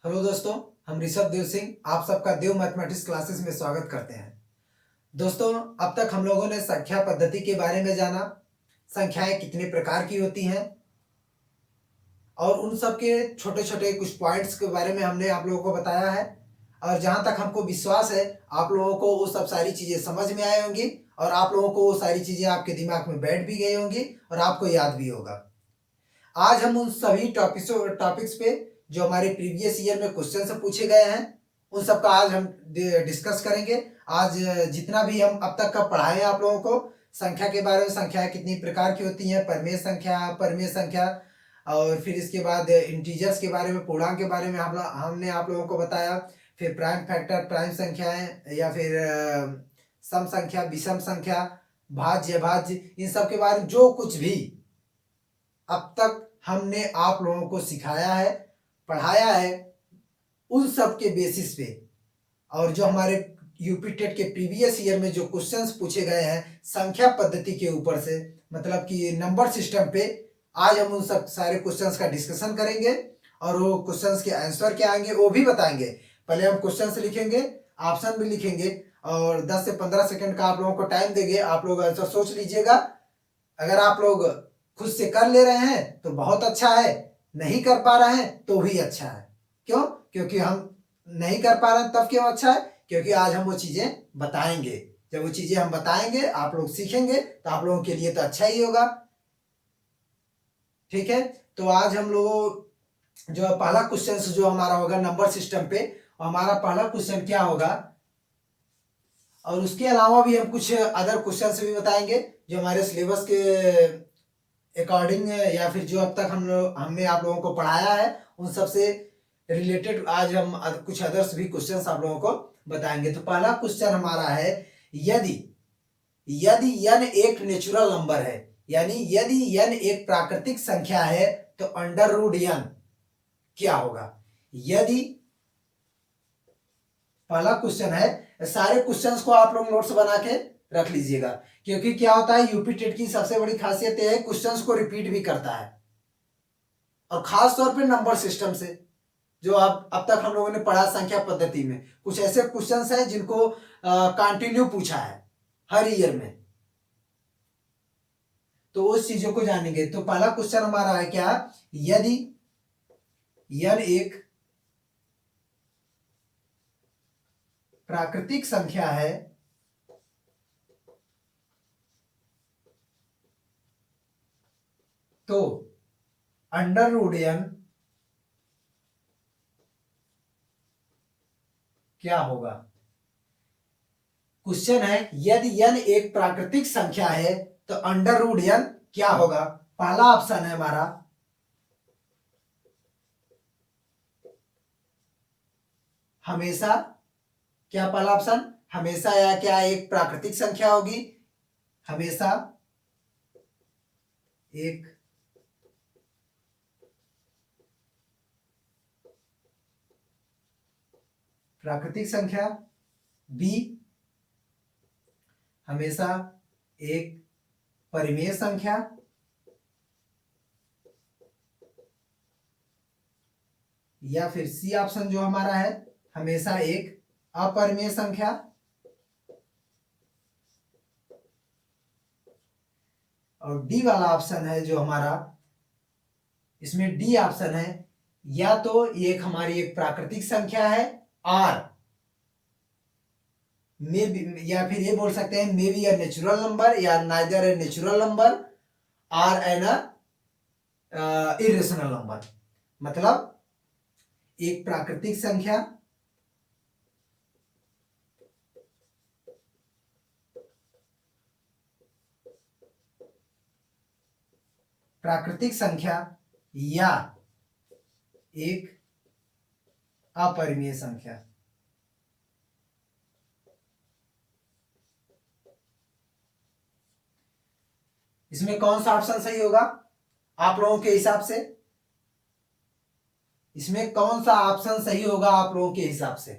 Hello दोस्तों, हम ऋषभ देव सिंह आप सबका देव मैथमेटिक्स क्लासेस में स्वागत करते हैं। दोस्तों, अब तक हम लोगों ने संख्या पद्धति के बारे में जाना, संख्याएं कितने प्रकार की होती हैं और उन सब के छोटे छोटे कुछ पॉइंट्स के बारे में हमने आप लोगों को बताया है। और जहां तक हमको विश्वास है आप लोगों को वो सब सारी चीज़ें समझ में आई होंगी और आप लोगों को वो सारी चीज़ें आपके दिमाग में बैठ भी गई होंगी और आपको याद भी होगा। आज हम उन सभी टॉपिक्स पे जो हमारे प्रीवियस ईयर में क्वेश्चन से पूछे गए हैं उन सब का आज हम डिस्कस करेंगे। आज जितना भी हम अब तक का पढ़ाए हैं आप लोगों को संख्या के बारे में, संख्याएं कितनी प्रकार की होती हैं, परिमेय संख्या और फिर इसके बाद इंटीजर्स के बारे में, पूर्णांक के बारे में हमने आप लोगों को बताया। फिर प्राइम फैक्टर, प्राइम संख्याएं या फिर सम संख्या, विषम संख्या, भाज्य भाज्य, इन सब के बारे में जो कुछ भी अब तक हमने आप लोगों को सिखाया है, पढ़ाया है, उन सब के बेसिस पे और जो हमारे यूपी टेट के प्रीवियस ईयर में जो क्वेश्चंस पूछे गए हैं संख्या पद्धति के ऊपर से, मतलब कि नंबर सिस्टम पे, आज हम उन सब सारे क्वेश्चंस का डिस्कशन करेंगे और वो क्वेश्चंस के आंसर क्या आएंगे वो भी बताएंगे। पहले हम क्वेश्चंस लिखेंगे, ऑप्शन भी लिखेंगे और 10 से 15 सेकंड का आप लोगों को टाइम देंगे। आप लोग आंसर सोच लीजिएगा। अगर आप लोग खुद से कर ले रहे हैं तो बहुत अच्छा है, नहीं कर पा रहे हैं तो भी अच्छा है। क्यों? क्योंकि हम नहीं कर पा रहे हैं तब क्यों अच्छा है? क्योंकि आज हम वो चीजें बताएंगे। जब वो चीजें हम बताएंगे आप लोग सीखेंगे तो आप लोगों के लिए तो अच्छा ही होगा। ठीक है, तो आज हम लोग जो पहला क्वेश्चन जो हमारा होगा नंबर सिस्टम पे, हमारा पहला क्वेश्चन क्या होगा और उसके अलावा भी हम कुछ अदर क्वेश्चन भी बताएंगे जो हमारे सिलेबस के अकॉर्डिंग या फिर जो अब तक हमने आप लोगों को पढ़ाया है उन सब से रिलेटेड आज हम कुछ अदर्स भी क्वेश्चंस आप लोगों को बताएंगे। तो पहला क्वेश्चन हमारा है, यदि यदि n एक नेचुरल नंबर है, यानी यदि n एक प्राकृतिक संख्या है तो अंडर रूट n क्या होगा। यदि पहला क्वेश्चन है, सारे क्वेश्चंस को आप लोग नोट्स बना के रख लीजिएगा क्योंकि क्या होता है यूपी टेट की सबसे बड़ी खासियत है क्वेश्चंस को रिपीट भी करता है और खास तौर पे नंबर सिस्टम से जो अब तक हम लोगों ने पढ़ा संख्या पद्धति में कुछ ऐसे क्वेश्चंस हैं जिनको कंटिन्यू पूछा है हर ईयर में, तो उस चीजों को जानेंगे। तो पहला क्वेश्चन हमारा है क्या, यदि n एक प्राकृतिक संख्या है तो अंडर रूट n क्या होगा। क्वेश्चन है यदि n एक प्राकृतिक संख्या है तो अंडर रूट n क्या होगा। पहला ऑप्शन है हमारा हमेशा, क्या पहला ऑप्शन हमेशा या क्या एक प्राकृतिक संख्या होगी, हमेशा एक प्राकृतिक संख्या, बी हमेशा एक परिमेय संख्या, या फिर सी ऑप्शन जो हमारा है हमेशा एक अपरिमेय संख्या, और डी वाला ऑप्शन है जो हमारा, इसमें डी ऑप्शन है या तो एक हमारी एक प्राकृतिक संख्या है और मे बी, या फिर ये बोल सकते हैं may be a natural number या नाइदर ए नेचुरल नंबर और एन इरेशनल नंबर। मतलब एक प्राकृतिक संख्या, प्राकृतिक संख्या या एक अपरिमेय संख्या। इसमें कौन सा ऑप्शन सही होगा आप लोगों के हिसाब से, इसमें कौन सा ऑप्शन सही होगा आप लोगों के हिसाब से।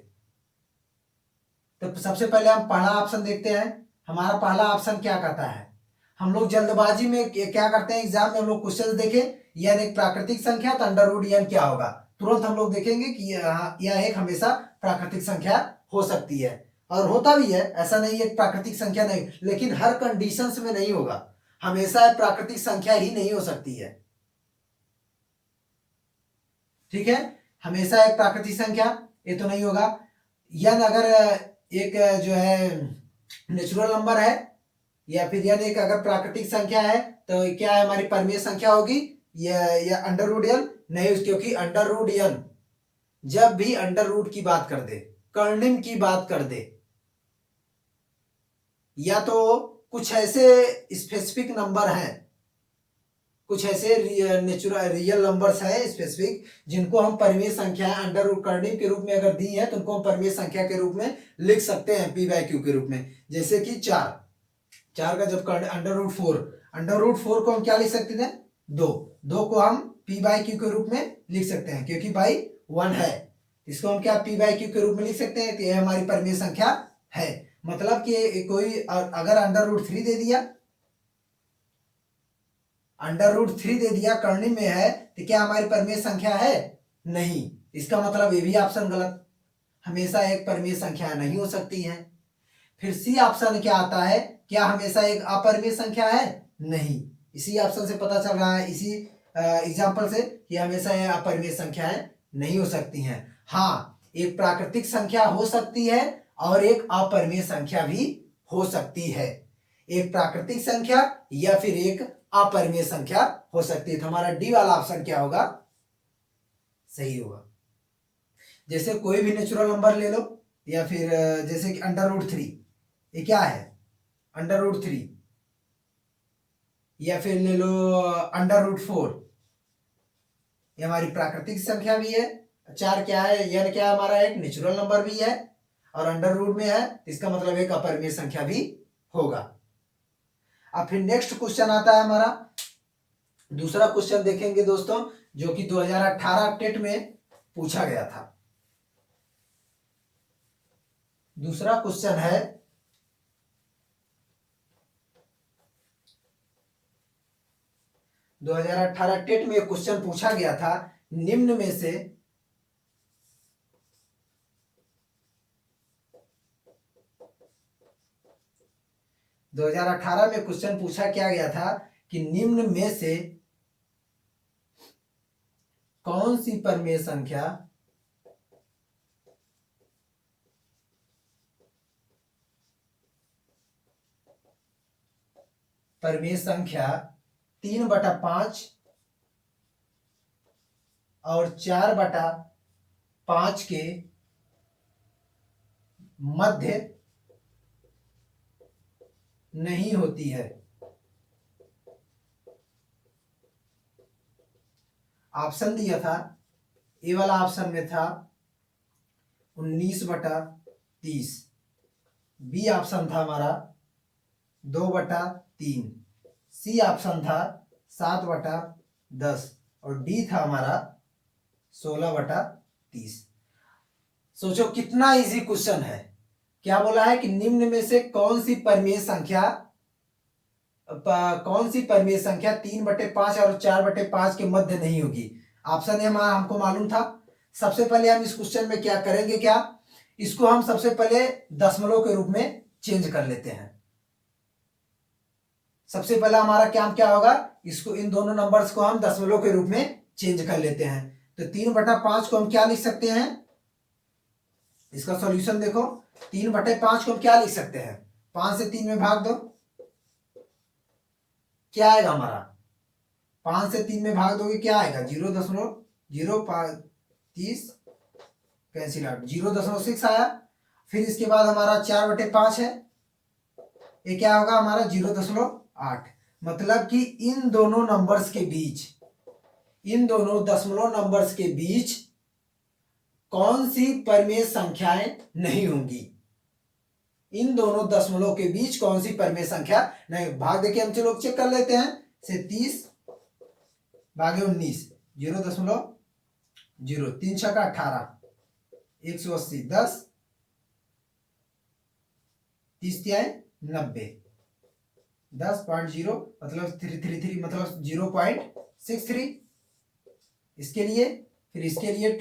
तो सबसे पहले हम पहला ऑप्शन देखते हैं। हमारा पहला ऑप्शन क्या कहता है, हम लोग जल्दबाजी में क्या करते हैं एग्जाम में, हम लोग क्वेश्चन देखें n एक प्राकृतिक संख्या तो अंडर रूट n क्या होगा, तुरंत हम लोग देखेंगे कि यह एक हमेशा प्राकृतिक संख्या हो सकती है, और होता भी है, ऐसा नहीं है प्राकृतिक संख्या नहीं, लेकिन हर कंडीशंस में नहीं होगा, हमेशा प्राकृतिक संख्या ही नहीं हो सकती है। ठीक है, हमेशा एक प्राकृतिक संख्या ये तो नहीं होगा। यन अगर एक जो है नेचुरल नंबर है, या फिर यन एक अगर प्राकृतिक संख्या है, तो क्या है हमारी परिमेय संख्या होगी या अंडर रूट यन? नहीं, क्योंकि अंडर रूट यन जब भी अंडर रूट की बात कर दे, कर्णिम की बात कर दे, या तो कुछ ऐसे स्पेसिफिक नंबर हैं, कुछ ऐसे नेचुरल रियल नंबर्स हैं स्पेसिफिक, जिनको हम परिमेय संख्या अंडर रूट कर्णिम के रूप में अगर दी है तो उनको हम परिमेय संख्या के रूप में लिख सकते हैं पी बाई क्यू के रूप में। जैसे कि 4 का जब अंडर रूट 4 को हम क्या लिख सकते थे? 2 को हम पी बाई क्यू के रूप में लिख सकते हैं, क्योंकि बाई 1 है, इसको हम क्या पी बाई क्यू के रूप में लिख सकते हैं, तो यह हमारी परिमेय संख्या है। मतलब कि कोई अगर अंडर रूट 3 दे दिया, कर्णिम में है, तो क्या हमारी परिमेय संख्या है? नहीं, इसका मतलब ये भी ऑप्शन गलत, हमेशा एक परिमेय संख्या नहीं हो सकती है। फिर सी ऑप्शन क्या आता है, क्या हमेशा एक अपरिमेय संख्या है? नहीं, इसी ऑप्शन से पता चल रहा है, इसी एग्जाम्पल से, कि हमेशा यह अपरिमेय संख्याएं नहीं हो सकती हैं। हाँ, एक प्राकृतिक संख्या हो सकती है और एक अपरिमेय संख्या भी हो सकती है, एक प्राकृतिक संख्या या फिर एक अपरिमेय संख्या हो सकती है। तो हमारा डी वाला ऑप्शन क्या होगा? सही होगा। जैसे कोई भी नेचुरल नंबर ले लो, या फिर जैसे कि अंडर रूट 3, ये क्या है? अंडर रूट 3, या फिर ले लो अंडर रूट 4, ये हमारी प्राकृतिक संख्या भी है। 4 क्या है? यन क्या है हमारा? एक नेचुरल नंबर भी है और अंडर रूट में है, इसका मतलब एक अपरिमेय संख्या भी होगा। अब फिर नेक्स्ट क्वेश्चन आता है हमारा, दूसरा क्वेश्चन देखेंगे दोस्तों, जो कि 2018 टेट में पूछा गया था। दूसरा क्वेश्चन है, दो 2018 टेट में क्वेश्चन पूछा गया था, निम्न में से 2018 में क्वेश्चन पूछा क्या गया था कि निम्न में से कौन सी परिमेय संख्या परिमेय संख्या 3/5 और 4/5 के मध्य नहीं होती है। ऑप्शन दिया था, ए वाला ऑप्शन में था 19/30, बी ऑप्शन था हमारा 2/3, सी ऑप्शन था 7/10 और डी था हमारा 16/30। सोचो कितना इजी क्वेश्चन है। क्या बोला है कि निम्न में से कौन सी परिमेय संख्या 3/5 और 4/5 के मध्य नहीं होगी। ऑप्शन ए हमारा हमको मालूम था। सबसे पहले हम इस क्वेश्चन में क्या करेंगे, क्या इसको हम सबसे पहले दशमलव के रूप में चेंज कर लेते हैं। सबसे पहला हमारा काम क्या होगा, इसको इन दोनों नंबर्स को हम दशमलव के रूप में चेंज कर लेते हैं। तो 3/5 को हम क्या लिख सकते हैं, इसका सॉल्यूशन देखो, 3/5 को हम क्या लिख सकते हैं, 5 से 3 में भाग दो, क्या आएगा हमारा, 5 से 3 में भाग दोगे क्या आएगा, 0.0530 कैंसिल आउट, 0.6 आया। फिर इसके बाद हमारा 4/5 है, ये क्या होगा हमारा 0.8। मतलब कि इन दोनों नंबर्स के बीच, इन दोनों दशमलव नंबर्स के बीच कौन सी परिमेय संख्याएं नहीं होंगी, इन दोनों दशमलव के बीच कौन सी परिमेय संख्या नहीं। भाग देके हम चलो चेक कर लेते हैं, से 30 भागे 19, 0.0, 3 छक्का 18, 180, 10, 30 तिहाई 90, 10.0 मतलब 333 मतलब 0.63। इसके लिए फिर इसके लिए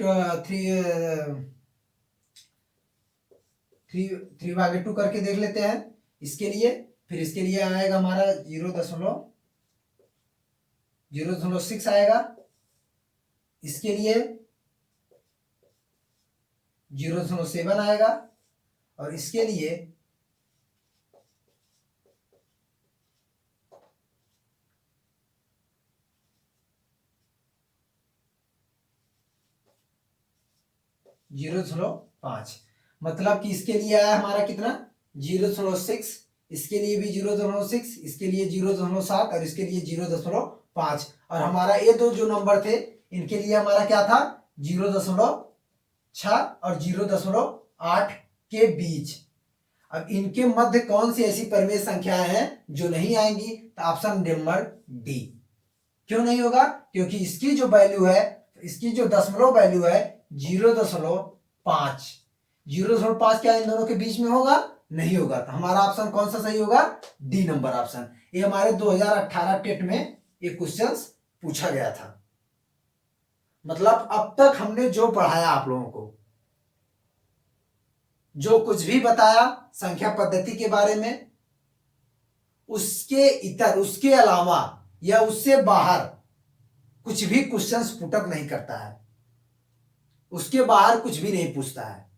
थ्री भागे टू करके देख लेते हैं इसके लिए। फिर इसके लिए आएगा हमारा 0.06 आएगा। इसके लिए 0.7 आएगा और इसके लिए 0.5। मतलब कि इसके लिए आया हमारा कितना 0.6, इसके लिए भी 0.6, इसके लिए 0.7 और इसके लिए 0.5। और हमारा ये दो जो नंबर थे इनके लिए हमारा क्या था 0.6 और 0.8 के बीच। अब इनके मध्य कौन सी ऐसी परिमेय संख्याएं हैं जो नहीं आएंगी, तो ऑप्शन नंबर डी। क्यों नहीं होगा, क्योंकि इसकी जो वैल्यू है, इसकी जो दशमलव वैल्यू है 0.5, 0.5 क्या इन दोनों के बीच में होगा, नहीं होगा। तो हमारा ऑप्शन कौन सा सही होगा, डी नंबर ऑप्शन। ये हमारे 2018 टेट में ये क्वेश्चन पूछा गया था। मतलब अब तक हमने जो पढ़ाया आप लोगों को, जो कुछ भी बताया संख्या पद्धति के बारे में, उसके इतर, उसके अलावा या उससे बाहर कुछ भी क्वेश्चंस पुटअप नहीं करता है, उसके बाहर कुछ भी नहीं पूछता है।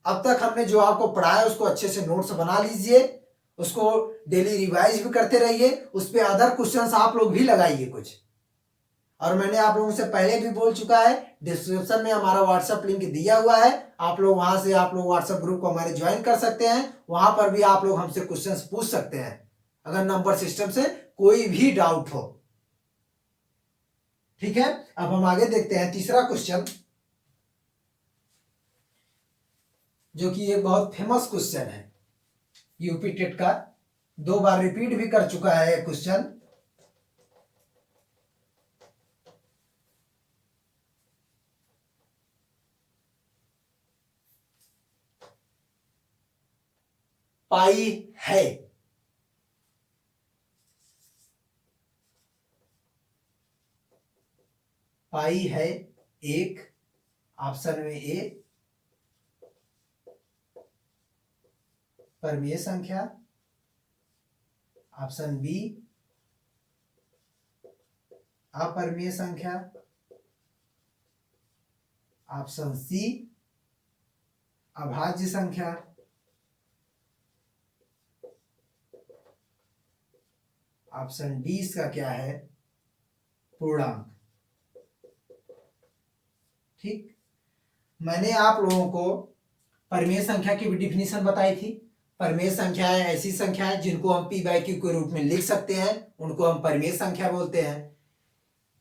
अब तक हमने जो आपको पढ़ाया उसको अच्छे से नोट्स बना लीजिए, उसको डेली रिवाइज भी करते रहिए, उस पर अदर क्वेश्चंस आप लोग भी लगाइए कुछ। और मैंने आप लोगों से पहले भी बोल चुका है, डिस्क्रिप्शन में हमारा व्हाट्सएप लिंक दिया हुआ है, आप लोग वहां से आप लोग व्हाट्सएप ग्रुप को हमारे ज्वाइन कर सकते हैं। वहां पर भी आप लोग हमसे क्वेश्चंस पूछ सकते हैं अगर नंबर सिस्टम से कोई भी डाउट हो। ठीक है, अब हम आगे देखते हैं तीसरा क्वेश्चन, जो कि एक बहुत फेमस क्वेश्चन है, यूपी टेट का, 2 बार रिपीट भी कर चुका है क्वेश्चन। पाई है, पाई है एक, ऑप्शन में ए परिमेय संख्या, ऑप्शन बी अपरिमेय संख्या, ऑप्शन सी अभाज्य संख्या, ऑप्शन डी इसका क्या है, पूर्णांक। ठीक, मैंने आप लोगों को परिमेय संख्या की भी डिफिनीशन बताई थी। परिमेय संख्याएं ऐसी संख्याएं जिनको हम पी बाई क्यू के रूप में लिख सकते हैं, उनको हम परिमेय संख्या बोलते हैं।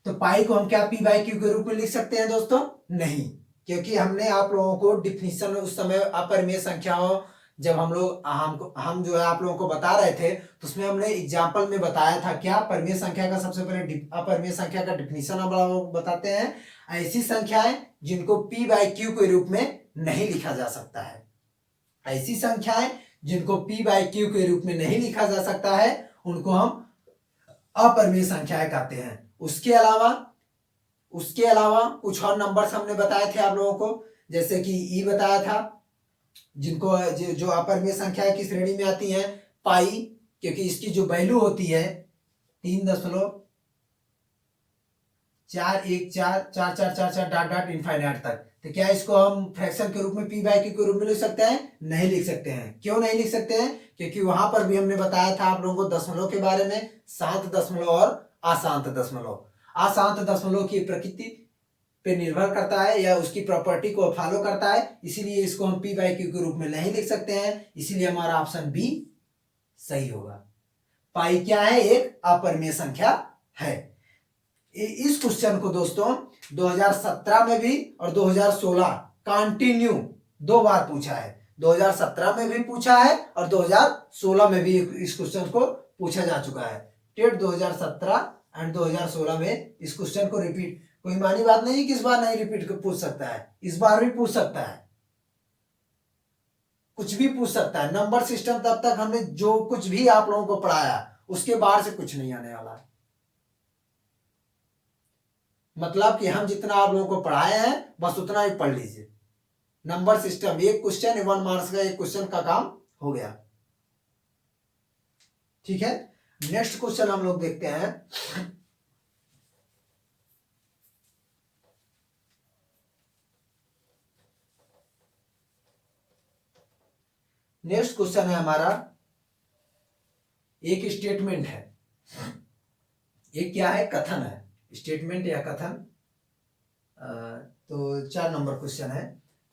तो पाई को हम क्या पी बाई क्यू के रूप में लिख सकते हैं दोस्तों, नहीं, क्योंकि हमने आप लोगों को डिफिनीशन उस समय अपरिमेय संख्याओं, जब हम जो है आप लोगों को बता रहे थे, तो उसमें हमने एग्जाम्पल में बताया था क्या, परिमेय संख्या का सबसे पहले अपरिमेय संख्या का डिफिनीशन हम लोग बताते हैं, ऐसी संख्याएं जिनको पी बाई क्यू के रूप में नहीं लिखा जा सकता है। ऐसी संख्याएं जिनको पी बाई क्यू के रूप में नहीं लिखा जा सकता है उनको हम अपरिमेय संख्याएं कहते हैं। उसके अलावा कुछ और नंबर्स हमने बताए थे आप लोगों को, जैसे कि ई बताया था, जिनको जो अपरिमेय संख्या की श्रेणी में आती है, पाई, क्योंकि इसकी जो वैल्यू होती है 3.414444 इनफाइनाइट तक, तो क्या इसको हम फ्रैक्शन के रूप में पी बाई क्यू के रूप में लिख सकते हैं, नहीं लिख सकते हैं। क्यों नहीं लिख सकते हैं, क्योंकि वहां पर भी हमने बताया था आप लोगों को दशमलव के बारे में, शांत दशमलव और अशांत दशमलव। अशांत दशमलव की प्रकृति पे निर्भर करता है या उसकी प्रॉपर्टी को फॉलो करता है, इसीलिए इसको हम पी बाई क्यू के रूप में नहीं लिख सकते हैं, इसीलिए हमारा ऑप्शन बी सही होगा। पाई क्या है, एक अपरिमेय संख्या है। इस क्वेश्चन को दोस्तों 2017 में भी और 2016 कंटिन्यू 2 बार पूछा है। 2017 में भी पूछा है और 2016 में भी इस क्वेश्चन को पूछा जा चुका है। टेट 2017 एंड 2016 में इस क्वेश्चन को रिपीट, कोई मानी बात नहीं कि इस बार नहीं रिपीट पूछ सकता है, इस बार भी पूछ सकता है, कुछ भी पूछ सकता है। नंबर सिस्टम तब तक हमने जो कुछ भी आप लोगों को पढ़ाया उसके बाहर से कुछ नहीं आने वाला है। मतलब कि हम जितना आप लोगों को पढ़ाए हैं बस उतना ही पढ़ लीजिए। नंबर सिस्टम, एक क्वेश्चन 1 मार्क्स का, एक क्वेश्चन का काम हो गया। ठीक है, नेक्स्ट क्वेश्चन हम लोग देखते हैं। नेक्स्ट क्वेश्चन है हमारा, एक स्टेटमेंट है, एक क्या है, कथन है, स्टेटमेंट या कथन। तो 4 नंबर क्वेश्चन है।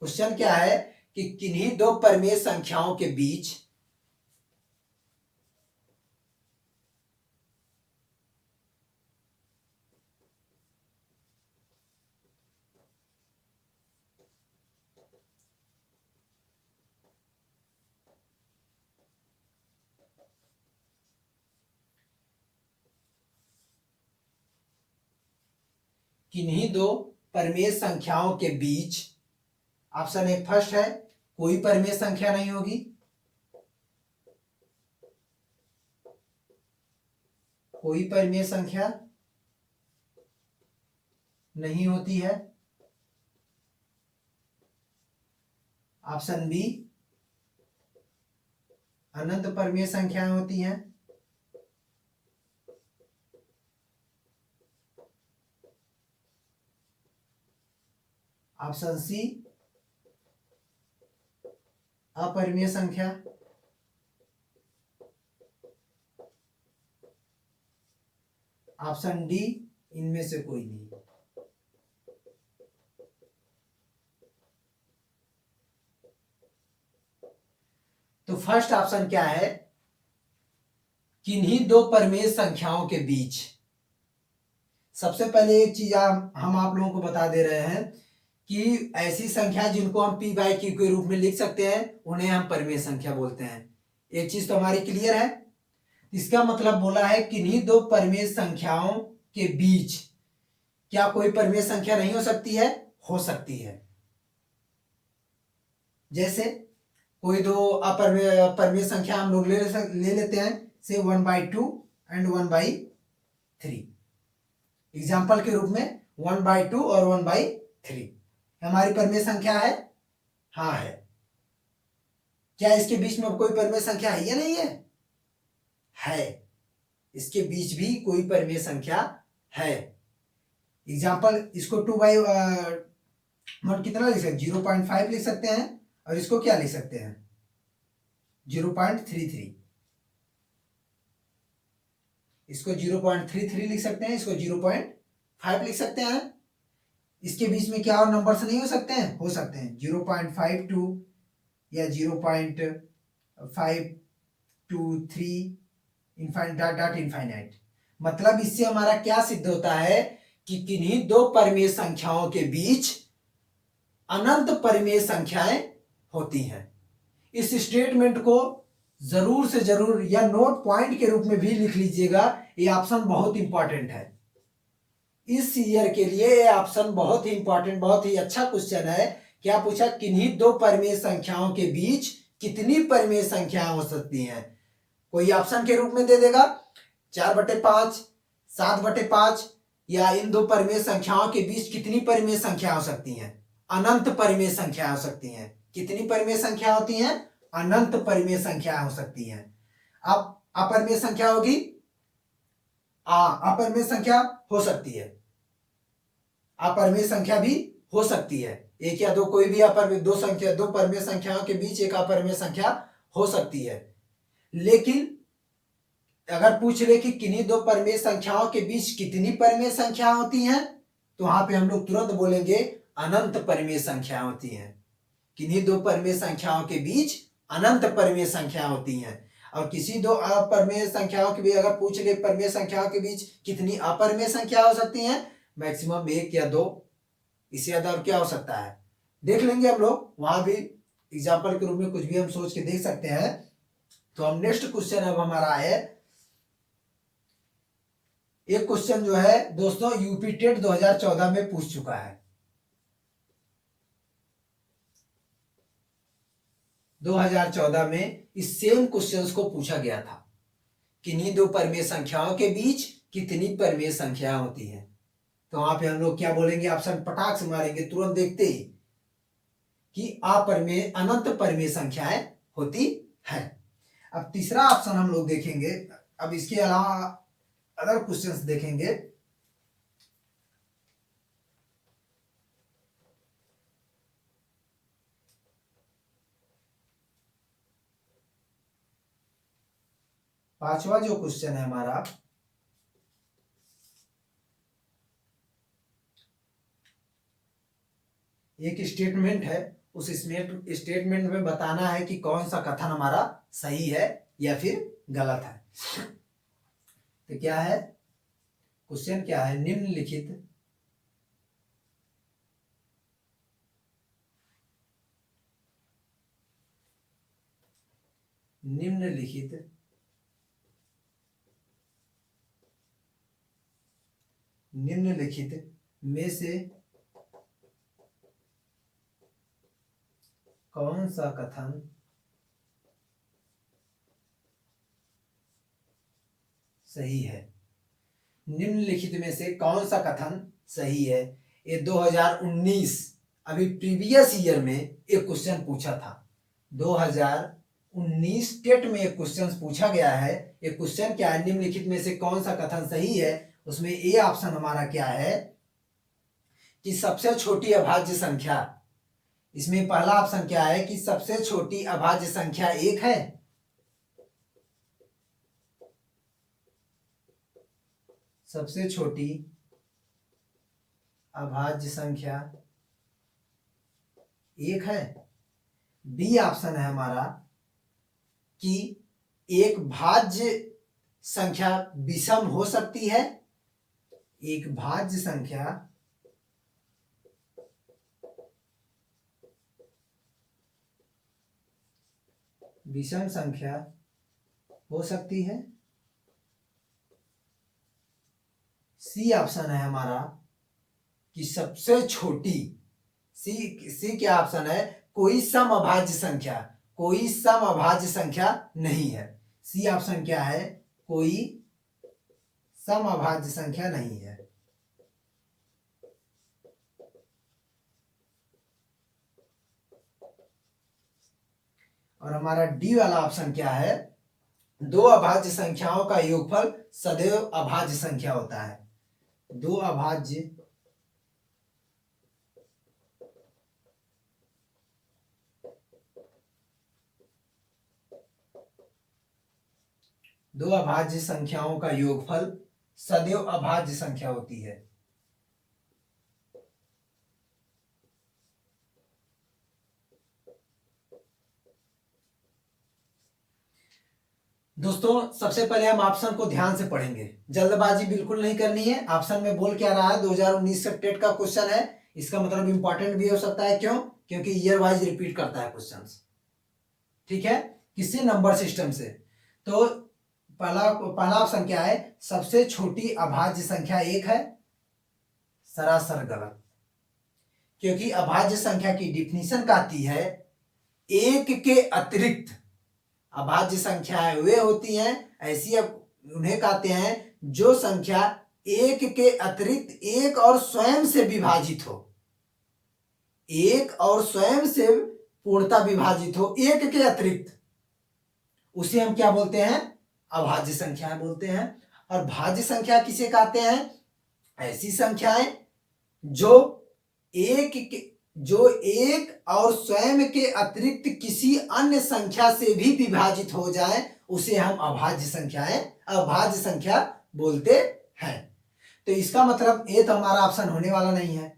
क्वेश्चन क्या है कि किन्हीं दो परिमेय संख्याओं के बीच किन्हीं दो परिमेय संख्याओं के बीच, ऑप्शन ए फर्स्ट है, कोई परिमेय संख्या नहीं होगी, कोई परिमेय संख्या नहीं होती है। ऑप्शन बी, अनंत परिमेय संख्याएं होती हैं। ऑप्शन सी, अपरिमेय संख्या। ऑप्शन डी, इनमें से कोई नहीं। तो फर्स्ट ऑप्शन क्या है, किन्हीं दो परिमेय संख्याओं के बीच। सबसे पहले एक चीज हम आप लोगों को बता दे रहे हैं कि ऐसी संख्या जिनको हम p बाई क्यू के रूप में लिख सकते हैं उन्हें हम परिमेय संख्या बोलते हैं। एक चीज तो हमारी क्लियर है। इसका मतलब बोला है किन्हीं दो परिमेय संख्याओं के बीच क्या कोई परिमेय संख्या नहीं हो सकती है? हो सकती है। जैसे कोई दो परिमेय संख्या हम लोग ले लेते हैं, से 1/2 एंड 1/3। एग्जाम्पल के रूप में 1/2 और 1/3 हमारी परिमेय संख्या है। हाँ है। क्या इसके बीच में कोई परिमेय संख्या है या नहीं है? है। इसके बीच भी कोई परिमेय संख्या है। एग्जाम्पल, इसको 2/1 कितना लिख सकते हैं? 0.5 लिख सकते हैं। और इसको क्या लिख सकते हैं? 0.33। इसको 0.33 लिख सकते हैं, इसको 0.5 लिख सकते हैं। इसके बीच में क्या और नंबर्स नहीं हो सकते हैं? हो सकते हैं। 0.52 या 0.523 इनफाइनाइट। मतलब इससे हमारा क्या सिद्ध होता है कि किन्हीं दो परिमेय संख्याओं के बीच अनंत परिमेय संख्याएं होती हैं। इस स्टेटमेंट को जरूर से जरूर या नोट पॉइंट के रूप में भी लिख लीजिएगा। ये ऑप्शन बहुत इंपॉर्टेंट है इस ईयर के लिए। ये ऑप्शन बहुत ही इंपॉर्टेंट, बहुत ही अच्छा क्वेश्चन है। क्या पूछा? किन्हीं दो परिमेय संख्याओं के बीच कितनी परिमेय संख्याएं हो सकती हैं? कोई ऑप्शन के रूप में दे देगा 4/5, 7/5, या इन दो परिमेय संख्याओं के बीच कितनी परिमेय संख्या हो सकती हैं? अनंत परिमेय संख्या हो सकती हैं। कितनी परिमेय संख्या होती हैं? अनंत परिमेय संख्या हो सकती हैं। अब अपरिमेय संख्या होगी, अपरिमेय संख्या हो सकती है। अपरिमेय संख्या भी हो सकती है। एक या दो, कोई भी दो परिमेय संख्याओं के बीच एक अपरिमेय संख्या हो सकती है। लेकिन अगर पूछ ले कि किन्हीं दो परिमेय संख्याओं के बीच कितनी परिमेय संख्या होती हैं, तो वहां पे हम लोग तुरंत बोलेंगे अनंत परिमेय संख्या होती हैं। किन्हीं दो परिमेय संख्याओं के बीच अनंत परिमेय संख्या होती हैं। और किसी दो अपरिमेय संख्याओं के बीच अगर पूछ ले परिमेय संख्याओं के बीच कितनी अपरिमेय संख्या हो सकती हैं, मैक्सिमम 1 या 2, इससे ज्यादा और क्या हो सकता है देख लेंगे हम लोग। वहां भी एग्जाम्पल के रूप में कुछ भी हम सोच के देख सकते हैं। तो हम नेक्स्ट क्वेश्चन अब हमारा है, एक क्वेश्चन जो है दोस्तों यूपी टेट 2014 में पूछ चुका है। 2014 में इस सेम क्वेश्चंस को पूछा गया था। किन्हीं दो परिमेय संख्याओं के बीच कितनी परिमेय संख्या होती है? तो वहां पे हम लोग क्या बोलेंगे, ऑप्शन पटाख से मारेंगे तुरंत देखते ही कि अपरिमेय अनंत परिमेय संख्याएं होती है। अब तीसरा ऑप्शन हम लोग देखेंगे। अब इसके अलावा अदर क्वेश्चंस देखेंगे। पांचवा जो क्वेश्चन है हमारा, एक स्टेटमेंट है, उस स्टेटमेंट में बताना है कि कौन सा कथन हमारा सही है या फिर गलत है। तो क्या है क्वेश्चन, क्या है, निम्नलिखित में से कौन सा कथन सही है। निम्नलिखित में से कौन सा कथन सही है। ये 2019 अभी प्रीवियस ईयर में एक क्वेश्चन पूछा था। 2019 टेट में एक क्वेश्चन पूछा गया है। एक क्वेश्चन क्या है, निम्नलिखित में से कौन सा कथन सही है। उसमें ए ऑप्शन हमारा क्या है कि सबसे छोटी अभाज्य संख्या। इसमें पहला ऑप्शन क्या है कि सबसे छोटी अभाज्य संख्या 1 है। सबसे छोटी अभाज्य संख्या 1 है। बी ऑप्शन है हमारा कि एक भाज्य संख्या विषम हो सकती है। एक भाज्य संख्या विषम संख्या हो सकती है। सी ऑप्शन है हमारा कि सबसे छोटी, सी क्या ऑप्शन है, कोई सम अभाज्य संख्या, कोई सम अभाज्य संख्या नहीं है। सी ऑप्शन क्या है, कोई सम अभाज्य संख्या नहीं है। और हमारा डी वाला ऑप्शन क्या है, दो अभाज्य संख्याओं का योगफल सदैव अभाज्य संख्या होता है। दो अभाज्य संख्याओं का योगफल सदैव अभाज्य संख्या होती है। दोस्तों सबसे पहले हम ऑप्शन को ध्यान से पढ़ेंगे, जल्दबाजी बिल्कुल नहीं करनी है। ऑप्शन में बोल क्या रहा है, 2019 से टेट का क्वेश्चन है। इसका मतलब इंपॉर्टेंट भी हो सकता है। क्यों? क्योंकि ईयर वाइज रिपीट करता है क्वेश्चंस। ठीक है, किसी नंबर सिस्टम से। तो पहला ऑप्शन क्या है, सबसे छोटी अभाज्य संख्या 1 है। सरासर गलत, क्योंकि अभाज्य संख्या की डिफिनीशन कहती है 1 के अतिरिक्त अभाज्य संख्याएं वे होती हैं ऐसी, अब उन्हें कहते हैं जो संख्या 1 के अतिरिक्त एक और स्वयं से विभाजित हो। एक और स्वयं से पूर्णता विभाजित हो, 1 के अतिरिक्त, उसे हम क्या बोलते हैं, अभाज्य संख्याएं बोलते हैं। और भाज्य संख्या किसे कहते हैं, ऐसी संख्याएं जो एक और स्वयं के अतिरिक्त किसी अन्य संख्या से भी विभाजित हो जाए, उसे हम अभाज्य संख्या बोलते हैं। तो इसका मतलब ए तो हमारा ऑप्शन होने वाला नहीं है।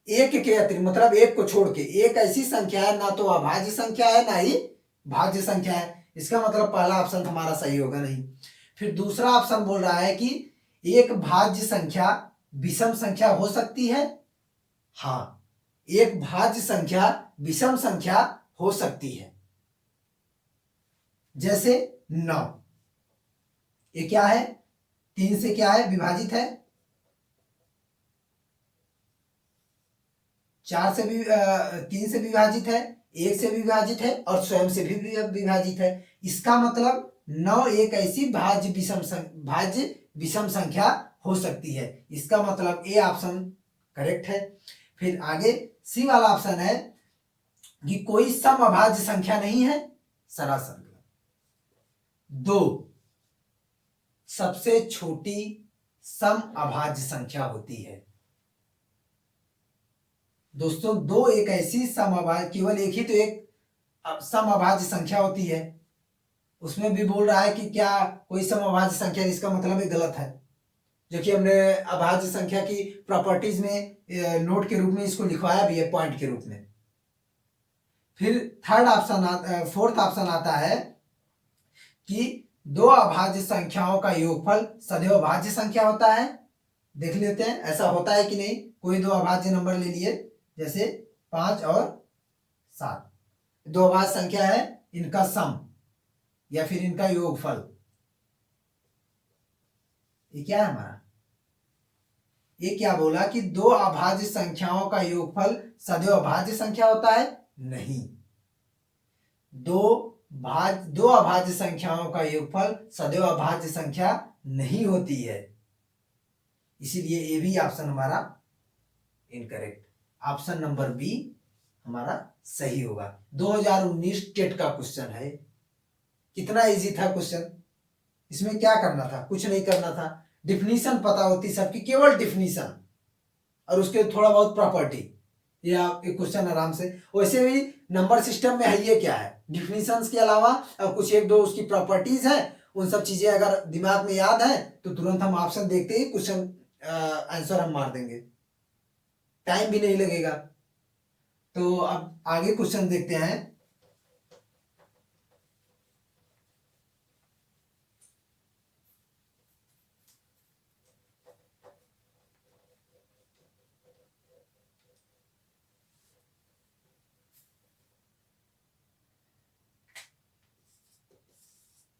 1 के अतिरिक्त मतलब 1 को छोड़ के, एक ऐसी संख्या है ना तो अभाज्य संख्या है ना ही भाज्य संख्या है। इसका मतलब पहला ऑप्शन हमारा सही होगा नहीं। फिर दूसरा ऑप्शन बोल रहा है कि एक भाज्य संख्या विषम संख्या हो सकती है। हाँ, एक भाज्य संख्या विषम संख्या हो सकती है। जैसे 9, ये क्या है, 3 से क्या है, विभाजित है। 4 से भी 3 से विभाजित है, 1 से विभाजित है और स्वयं से भी विभाजित है। इसका मतलब 9 एक ऐसी भाज्य विषम संख्या हो सकती है। इसका मतलब ए ऑप्शन करेक्ट है। फिर आगे सी वाला ऑप्शन है कि कोई समअभाज्य संख्या नहीं है, सरासर। दो, सबसे छोटी समअभाज्य संख्या होती है। दोस्तों दो एक ऐसी समअभाज्य, केवल एक ही तो एक समअभाज्य संख्या होती है। उसमें भी बोल रहा है कि क्या कोई समअभाज्य संख्या, इसका मतलब ये गलत है। जो कि हमने अभाज्य संख्या की प्रॉपर्टीज में नोट के रूप में इसको लिखवाया भी है, पॉइंट के रूप में। फिर फोर्थ ऑप्शन आता है कि दो अभाज्य संख्याओं का योगफल सदैव अभाज्य संख्या होता है। देख लेते हैं ऐसा होता है कि नहीं। कोई दो अभाज्य नंबर ले लिए, जैसे 5 और 7, दो अभाज्य संख्या है, इनका सम या फिर इनका योगफल, ये क्या है हमारा, ये क्या बोला कि दो अभाज्य संख्याओं का योगफल सदैव अभाज्य संख्या होता है? नहीं, दो अभाज्य संख्याओं का योगफल सदैव अभाज्य संख्या नहीं होती है। इसीलिए ए भी ऑप्शन हमारा इनकरेक्ट। ऑप्शन नंबर बी हमारा सही होगा। 2019 टेट का क्वेश्चन है। कितना इजी था क्वेश्चन। इसमें क्या करना था, कुछ नहीं करना था। डिफिनीशन पता होती सबकी, केवल डिफिनीशन और उसके थोड़ा बहुत प्रॉपर्टी, ये आप क्वेश्चन आराम से। वैसे भी नंबर सिस्टम में है ये क्या है, डिफिनीशंस के अलावा और कुछ एक दो उसकी प्रॉपर्टीज हैं। उन सब चीजें अगर दिमाग में याद है तो तुरंत हम ऑप्शन देखते ही क्वेश्चन आंसर हम मार देंगे, टाइम भी नहीं लगेगा। तो अब आगे क्वेश्चन देखते हैं।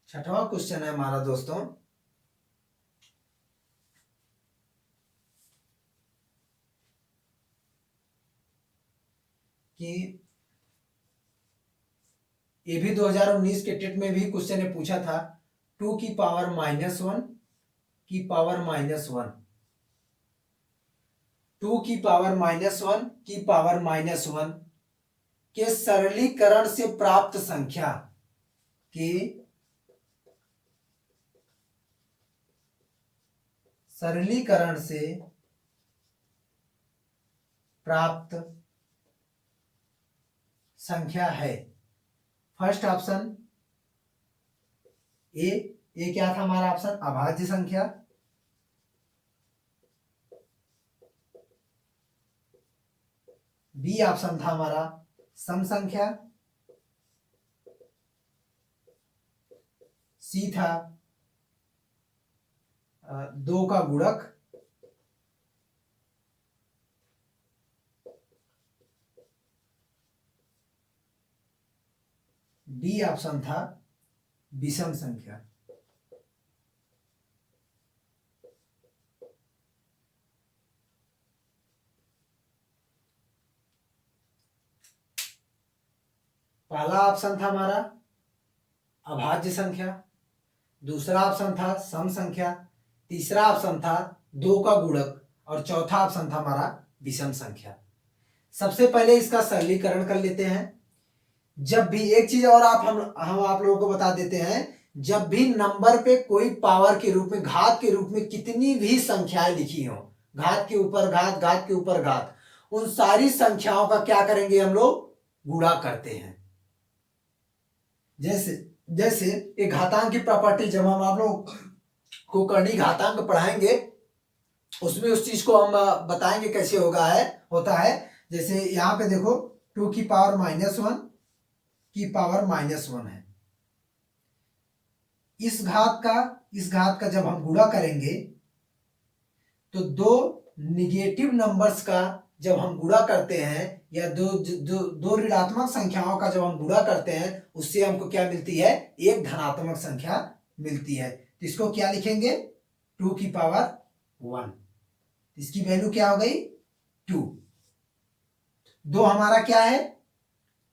छठवां क्वेश्चन है हमारा दोस्तों कि ये भी 2019 के टेट में भी क्वेश्चन ने पूछा था। 2 की पावर -1 की पावर -1, 2 की पावर -1 की पावर -1 के सरलीकरण से प्राप्त संख्या के सरलीकरण से प्राप्त संख्या है। फर्स्ट ऑप्शन ए क्या था हमारा ऑप्शन, अभाज्य संख्या। बी ऑप्शन था हमारा सम संख्या। सी था 2 का गुणक। डी ऑप्शन था विषम संख्या। पहला ऑप्शन था हमारा अभाज्य संख्या, दूसरा ऑप्शन था सम संख्या, तीसरा ऑप्शन था 2 का गुणक और चौथा ऑप्शन था हमारा विषम संख्या। सबसे पहले इसका सरलीकरण कर लेते हैं। जब भी एक चीज और हम आप लोगों को बता देते हैं, जब भी नंबर पे कोई पावर के रूप में, घात के रूप में कितनी भी संख्याएं लिखी हो, घात के ऊपर घात, घात के ऊपर घात, उन सारी संख्याओं का क्या करेंगे हम लोग, गुणा करते हैं। जैसे एक घातांक की प्रॉपर्टी जब हम आप लोग को करनी घातांक पढ़ाएंगे, उसमें उस चीज को हम बताएंगे कैसे होता है। जैसे यहाँ पे देखो 2 की पावर -1 की पावर -1 है। इस घात का जब हम गुणा करेंगे तो दो निगेटिव नंबर्स का जब हम गुणा करते हैं, या दो ऋणात्मक संख्याओं का जब हम गुणा करते हैं, उससे हमको क्या मिलती है, एक धनात्मक संख्या मिलती है। तो इसको क्या लिखेंगे, 2 की पावर 1। इसकी वैल्यू क्या हो गई, 2। दो हमारा क्या है,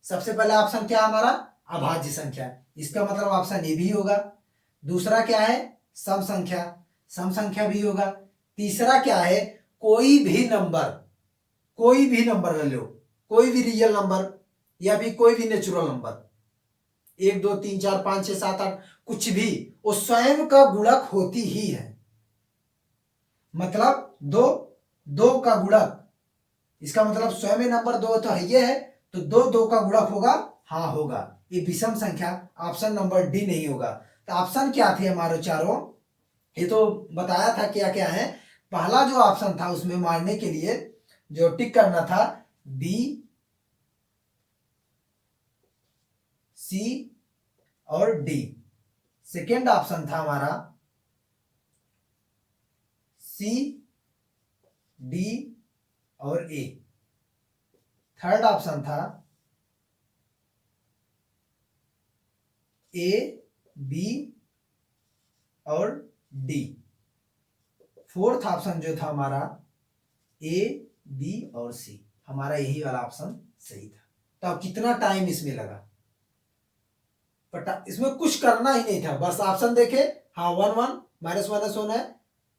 सबसे पहला ऑप्शन क्या हमारा, अभाज्य संख्या, इसका मतलब ऑप्शन ए भी होगा। दूसरा क्या है, सम संख्या, सम संख्या भी होगा। तीसरा क्या है, कोई भी नंबर ले लो, कोई भी रियल नंबर या भी कोई भी नेचुरल नंबर, 1 2 3 4 5 6 7 8, कुछ भी, वो स्वयं का गुणक होती ही है। मतलब दो, दो का गुणक, इसका मतलब स्वयं में नंबर दो तो है ये है, तो दो दो का गुणक होगा, हाँ होगा। ये विषम संख्या, ऑप्शन नंबर डी नहीं होगा। तो ऑप्शन क्या थे हमारे चारों, ये तो बताया था क्या क्या है। पहला जो ऑप्शन था उसमें मारने के लिए जो टिक करना था, बी, सी और डी। सेकेंड ऑप्शन था हमारा सी, डी और ए। थर्ड ऑप्शन था ए, बी और डी। फोर्थ ऑप्शन जो था हमारा ए, बी और सी। हमारा यही वाला ऑप्शन सही था। तो अब कितना टाइम इसमें लगा, बट इसमें कुछ करना ही नहीं था, बस ऑप्शन देखे, हाँ 1 1 माइनस माइनस 1 है,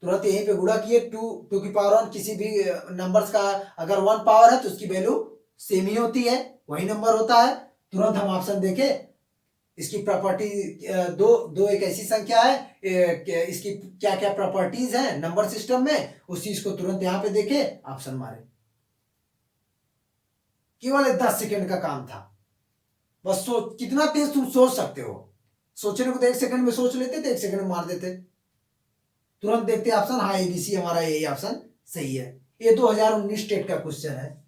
तुरंत यहीं पे गुणा किए, 2 की पावर 1, किसी भी नंबर्स का अगर 1 पावर है तो उसकी वैल्यू सेम ही होती है, वही नंबर होता है। तुरंत हम ऑप्शन देखे, इसकी प्रॉपर्टी दो एक ऐसी संख्या है, इसकी क्या क्या प्रॉपर्टीज हैं नंबर सिस्टम में, उस चीज को तुरंत यहाँ पे देखे, ऑप्शन मारे। केवल 10 सेकंड का काम था, बस सोच, कितना तेज तुम सोच सकते हो। सोचने को तो 1 सेकंड में सोच लेते थे, 1 सेकंड में मार देते, तुरंत देखते ऑप्शन, हाँ एबीसी हमारा यही ऑप्शन सही है। ये 2019 टेट का क्वेश्चन है,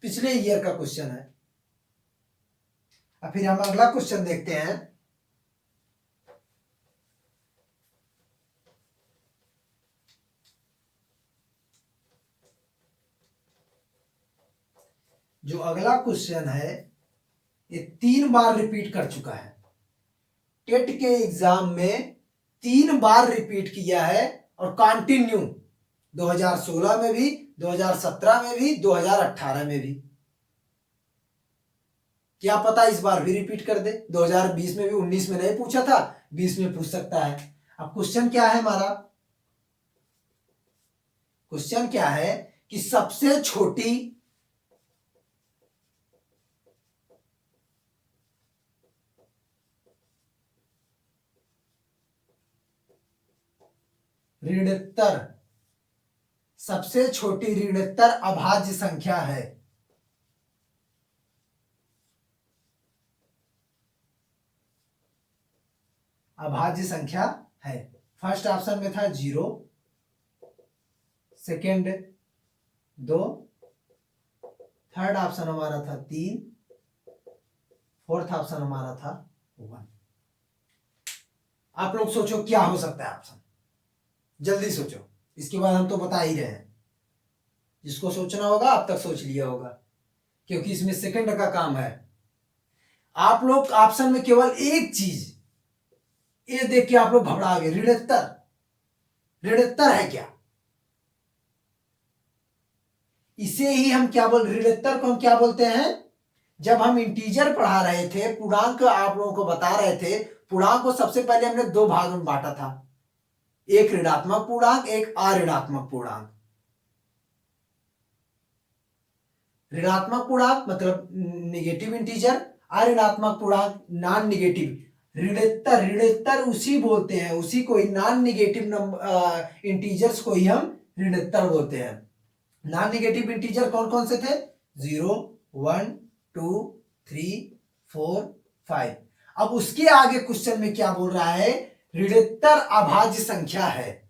पिछले ईयर का क्वेश्चन है। अब फिर हम अगला क्वेश्चन देखते हैं। जो अगला क्वेश्चन है ये 3 बार रिपीट कर चुका है, टेट के एग्जाम में 3 बार रिपीट किया है, और कंटिन्यू 2016 में भी, 2017 में भी, 2018 में भी। क्या पता इस बार भी रिपीट कर दे, 2020 में भी, 19 में नहीं पूछा था, 20 में पूछ सकता है। अब क्वेश्चन क्या है हमारा, क्वेश्चन क्या है कि सबसे छोटी ऋणोत्तर, सबसे छोटी ऋणोत्तर अभाज्य संख्या है। अभाज्य संख्या है। फर्स्ट ऑप्शन में था 0, सेकेंड 2, थर्ड ऑप्शन हमारा था 3, फोर्थ ऑप्शन हमारा था 1। आप लोग सोचो क्या हो सकता है ऑप्शन, जल्दी सोचो, इसके बाद हम तो बता ही रहे हैं। जिसको सोचना होगा अब तक सोच लिया होगा, क्योंकि इसमें सेकंड का काम है। आप लोग ऑप्शन में केवल एक चीज ये देख के आप लोग घबरा गए, ऋणोत्तर, ऋणोत्तर है क्या, इसे ही हम क्या ऋणोत्तर को हम क्या बोलते हैं। जब हम इंटीजर पढ़ा रहे थे, पूर्णांक आप लोगों को बता रहे थे, पूर्णांक को सबसे पहले हमने 2 भाग में बांटा था, एक ऋणात्मक पूर्णांक, एक अऋणात्मक पूर्णांक। ऋणात्मक पूर्णांक मतलब निगेटिव इंटीजर, अऋणात्मक पूर्णांक नॉन निगेटिव। ऋणोत्तर, ऋणोत्तर उसी बोलते हैं, उसी को ही नॉन निगेटिव नंबर इंटीजर्स को ही हम ऋणोत्तर बोलते हैं। नॉन निगेटिव इंटीजर कौन कौन से थे, 0 1 2 3 4 5। अब उसके आगे क्वेश्चन में क्या बोल रहा है, ऋणोत्तर अभाज्य संख्या है,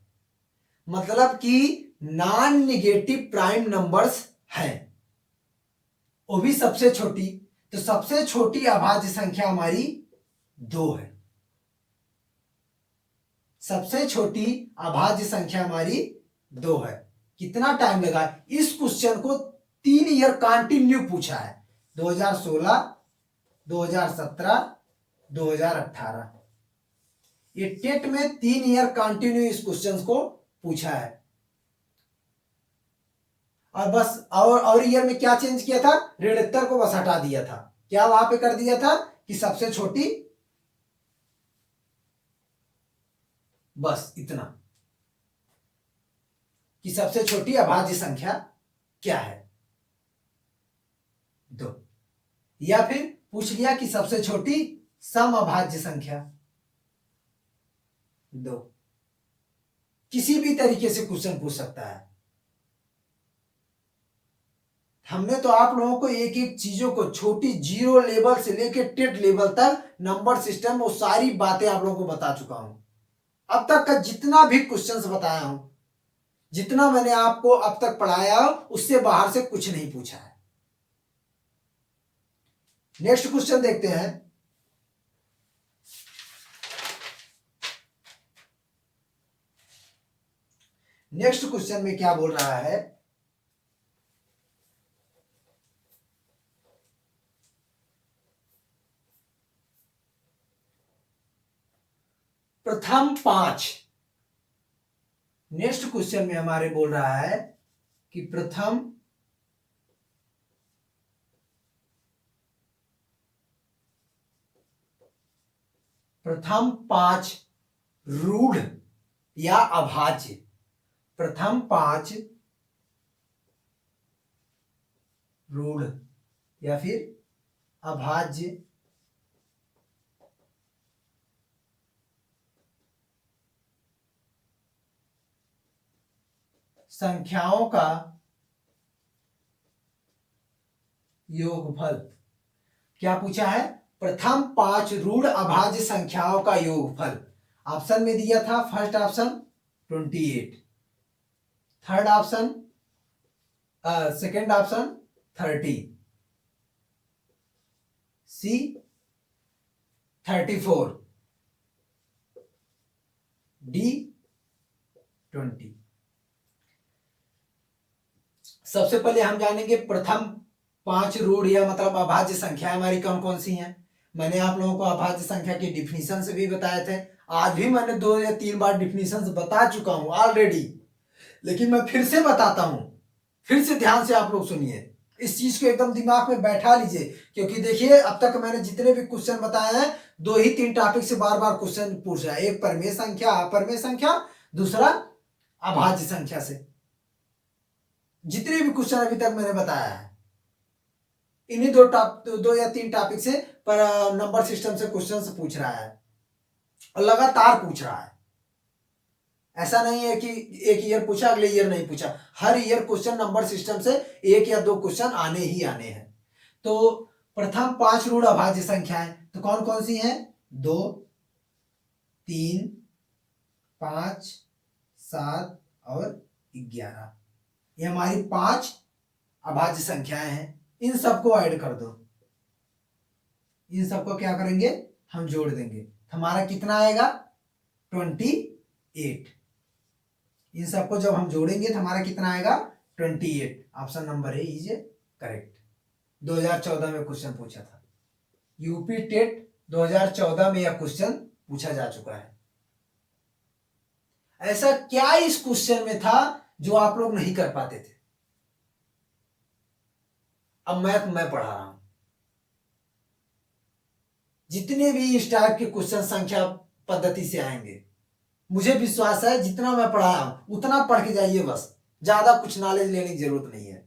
मतलब कि नॉन निगेटिव प्राइम नंबर्स है, वो भी सबसे छोटी। तो सबसे छोटी अभाज्य संख्या हमारी 2 है, सबसे छोटी अभाज्य संख्या हमारी 2 है। कितना टाइम लगा, इस क्वेश्चन को 3 ईयर कंटिन्यू पूछा है, 2016, 2017, 2018। ये टेट में 3 ईयर कंटिन्यू इस क्वेश्चन को पूछा है। और बस और ईयर में क्या चेंज किया था, ऋणोत्तर को बस हटा दिया था, क्या वहां पे कर दिया था कि सबसे छोटी, बस इतना। कि सबसे छोटी अभाज्य संख्या क्या है, 2। या फिर पूछ लिया कि सबसे छोटी समअभाज्य संख्या, 2। किसी भी तरीके से क्वेश्चन पूछ सकता है। हमने तो आप लोगों को एक एक चीजों को छोटी जीरो लेवल से लेकर टेट लेवल तक नंबर सिस्टम, वो सारी बातें आप लोगों को बता चुका हूं। अब तक का जितना भी क्वेश्चंस बताया हूं, जितना मैंने आपको अब तक पढ़ाया उससे बाहर से कुछ नहीं पूछा है। नेक्स्ट क्वेश्चन देखते हैं। नेक्स्ट क्वेश्चन में क्या बोल रहा है, प्रथम 5। नेक्स्ट क्वेश्चन में हमारे बोल रहा है कि प्रथम 5 रूढ़ या अभाज्य, प्रथम 5 रूढ़ या फिर अभाज्य संख्याओं का योगफल। क्या पूछा है, प्रथम 5 रूढ़ अभाज्य संख्याओं का योगफल। ऑप्शन में दिया था, first option 28, third option second option 30, सी 34, डी 20। सबसे पहले हम जानेंगे प्रथम 5 रूढ़ या मतलब अभाज्य संख्या हमारी कौन कौन सी हैं। मैंने आप लोगों को अभाज्य संख्या के डिफिनीशन से भी बताए थे। आज भी मैंने 2 या 3 बार डिफिनीशन बता चुका हूं ऑलरेडी, लेकिन मैं फिर से बताता हूं। फिर से ध्यान से आप लोग सुनिए, इस चीज को एकदम दिमाग में बैठा लीजिए, क्योंकि देखिए अब तक मैंने जितने भी क्वेश्चन बताए हैं 2 ही 3 टॉपिक से बार बार क्वेश्चन पूछा है। एक परमेय संख्या, अपरमेय संख्या, दूसरा अभाज्य संख्या से। जितने भी क्वेश्चन अभी तक मैंने बताया है इन्हीं 2 या 3 टॉपिक से पर नंबर सिस्टम से क्वेश्चन पूछ रहा है और लगातार पूछ रहा है। ऐसा नहीं है कि एक ईयर पूछा अगले ईयर नहीं पूछा, हर ईयर क्वेश्चन नंबर सिस्टम से 1 या 2 क्वेश्चन आने ही आने हैं। तो प्रथम 5 रूढ़ अभाज्य संख्याएं तो कौन कौन सी हैं, 2, 3, 5, 7 और 11। ये हमारी 5 अभाज्य संख्याएं हैं। इन सबको ऐड कर दो, इन सबको क्या करेंगे, हम जोड़ देंगे, हमारा कितना आएगा, 28। इन सबको जब हम जोड़ेंगे तो हमारा कितना आएगा, 28। Option number A is correct. 2014 में क्वेश्चन पूछा था, यूपी टेट 2014 में यह क्वेश्चन पूछा जा चुका है। ऐसा क्या इस क्वेश्चन में था जो आप लोग नहीं कर पाते थे। अब मैं पढ़ा रहा हूं, जितने भी इस टाइप के क्वेश्चन संख्या पद्धति से आएंगे, मुझे विश्वास है जितना मैं पढ़ाया हूं उतना पढ़ के जाइए, बस ज्यादा कुछ नॉलेज लेने की जरूरत नहीं है,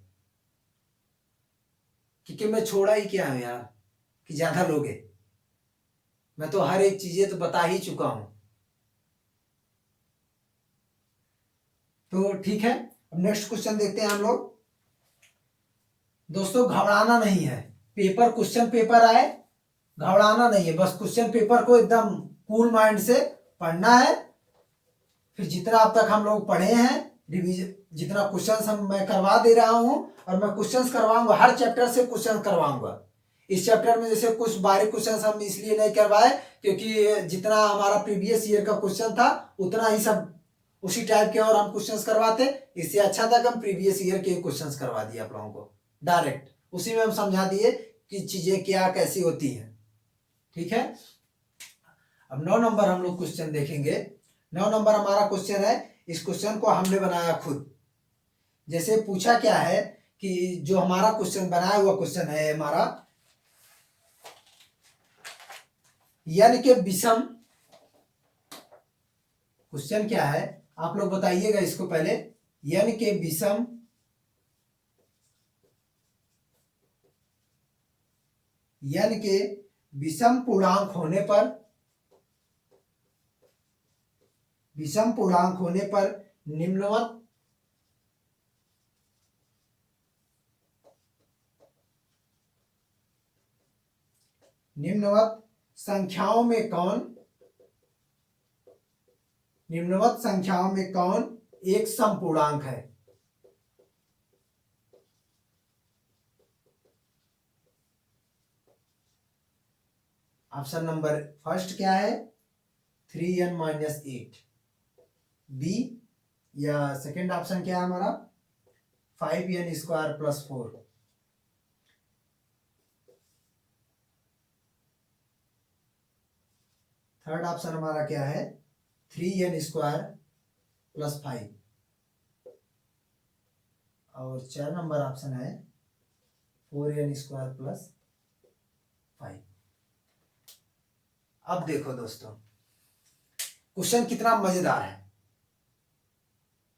क्योंकि मैं छोड़ा ही क्या हूं यार कि ज्यादा लोगे। मैं तो हर एक चीजें तो बता ही चुका हूं। तो ठीक है, अब नेक्स्ट क्वेश्चन देखते हैं हम लोग। दोस्तों घबराना नहीं है, पेपर क्वेश्चन पेपर आए घबराना नहीं है, बस क्वेश्चन पेपर को एकदम कूल माइंड से पढ़ना है। फिर जितना अब तक हम लोग पढ़े हैं रिवीजन, जितना क्वेश्चन हम मैं करवा दे रहा हूं और मैं क्वेश्चंस करवाऊंगा, हर चैप्टर से क्वेश्चन करवाऊंगा। इस चैप्टर में जैसे कुछ बारीक क्वेश्चन हम इसलिए नहीं करवाए क्योंकि जितना हमारा प्रीवियस ईयर का क्वेश्चन था उतना ही सब उसी टाइप के और हम क्वेश्चंस करवाते। इससे अच्छा था कि हम प्रीवियस ईयर के क्वेश्चंस करवा दिए आप लोगों को डायरेक्ट, उसी में हम समझा दिए कि चीजें क्या कैसी होती हैं। ठीक है, अब 9 नंबर हम लोग क्वेश्चन देखेंगे। 9 नंबर हमारा क्वेश्चन है, इस क्वेश्चन को हमने बनाया खुद। जैसे पूछा क्या है कि जो हमारा क्वेश्चन बनाया हुआ क्वेश्चन है हमारा, यानी कि विषम क्वेश्चन क्या है आप लोग बताइएगा इसको पहले। n के विषम पूर्णांक होने पर निम्नवत संख्याओं में कौन एक समपूर्णांक है? ऑप्शन नंबर फर्स्ट क्या है? 3n-8। बी या सेकेंड ऑप्शन क्या है हमारा? 5n² + 4। थर्ड ऑप्शन हमारा क्या है? 3n² + 5। और 4 नंबर ऑप्शन है 4n² + 5। अब देखो दोस्तों, क्वेश्चन कितना मजेदार है।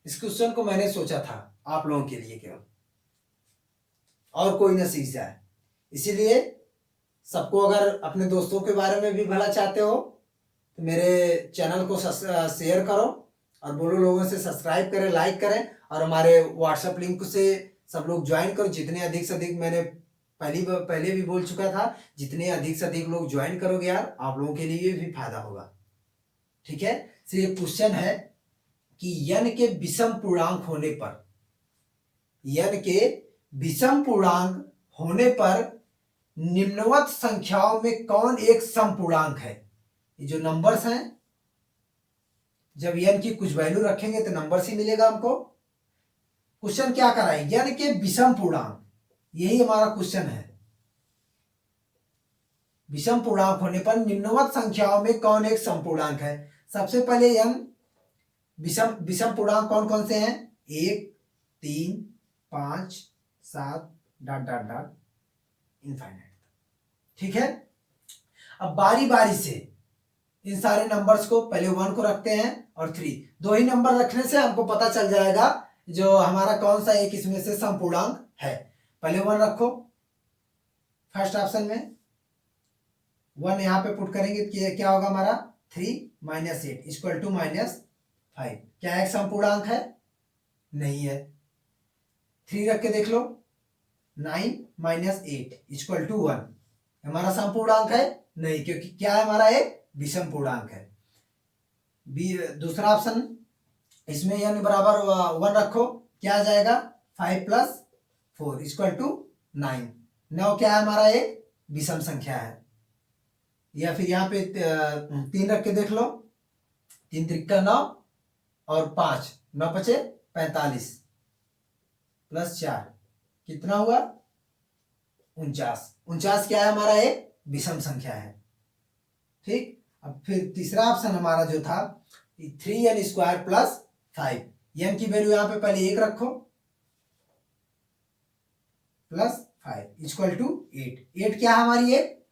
इस क्वेश्चन को मैंने सोचा था आप लोगों के लिए केवल, और कोई ना सीख जाए। इसीलिए सबको, अगर अपने दोस्तों के बारे में भी भला चाहते हो तो मेरे चैनल को शेयर करो और बोलो लोगों से सब्सक्राइब करें, लाइक करें, और हमारे व्हाट्सएप लिंक से सब लोग ज्वाइन करो। जितने अधिक से अधिक, मैंने पहले भी बोल चुका था, जितने अधिक से अधिक लोग ज्वाइन करोगे यार, आप लोगों के लिए भी फायदा होगा। ठीक है। तो ये क्वेश्चन है कि n के विषम पूर्णांक होने पर निम्नवत संख्याओं में कौन एक समपूर्णांक है? ये जो नंबर्स हैं, जब n की कुछ वैल्यू रखेंगे तो नंबर्स ही मिलेगा हमको। क्वेश्चन क्या कर रहा है? n के विषम पूर्णांक, यही हमारा क्वेश्चन है। विषम पूर्णांक होने पर निम्नवत संख्याओं में कौन एक समपूर्णांक है? सबसे पहले n विषम पूर्णांक कौन कौन से हैं? 1, 3, 5, 7 ... इनफाइनाइट। ठीक है। अब बारी बारी से इन सारे नंबर्स को, पहले 1 को रखते हैं और 3, दो ही नंबर रखने से हमको पता चल जाएगा जो हमारा कौन सा एक इसमें से समपूर्णांक है। पहले 1 रखो फर्स्ट ऑप्शन में, 1 यहाँ पे पुट करेंगे तो क्या होगा हमारा? 3 - 8 = -5। क्या एक समपूर्णांक है? नहीं है। 3 रख के देख लो, 9 - 8 = 1। हमारा समपूर्णांक है? नहीं, क्योंकि क्या है हमारा? एक विषम पूर्णांक है। दूसरा ऑप्शन, इसमें n बराबर 1 रखो, क्या आ जाएगा? 5 + 4 = 9। 9 क्या है हमारा? एक विषम संख्या है। या फिर यहाँ पे 3 रख के देख लो, 3 × 3 = 9 और 5, 9 × 5 = 45 + 4 कितना हुआ? 49। 49 क्या है हमारा? एक विषम संख्या है। ठीक। अब फिर तीसरा ऑप्शन हमारा जो था 3n² + 5। n की वैल्यू यहाँ पे पहले 1 रखो, +5 = 8। 8 क्या है हमारी? एक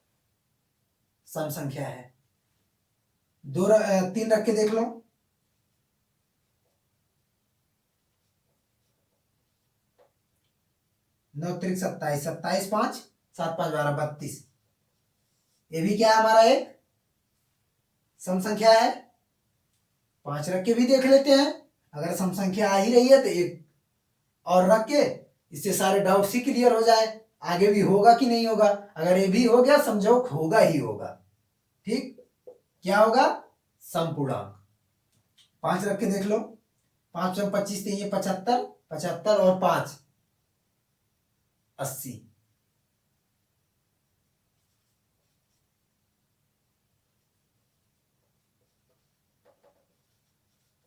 सम संख्या है। 3 रख के देख लो, 9 × 3 = 27, 27 × 5 = 7 × 5 = 12, 32। ये भी क्या है हमारा? एक सम संख्या है। 5 रख के भी देख लेते हैं, अगर सम संख्या आ ही रही है तो एक और रख के, इससे सारे डाउट्स ही क्लियर हो जाए, आगे भी होगा कि नहीं होगा। अगर ये भी हो गया, समझो होगा ही होगा। ठीक। क्या होगा? समपूर्णांक। 5 रख के देख लो, 5 × 25 = 75, 75 और 5 = 80।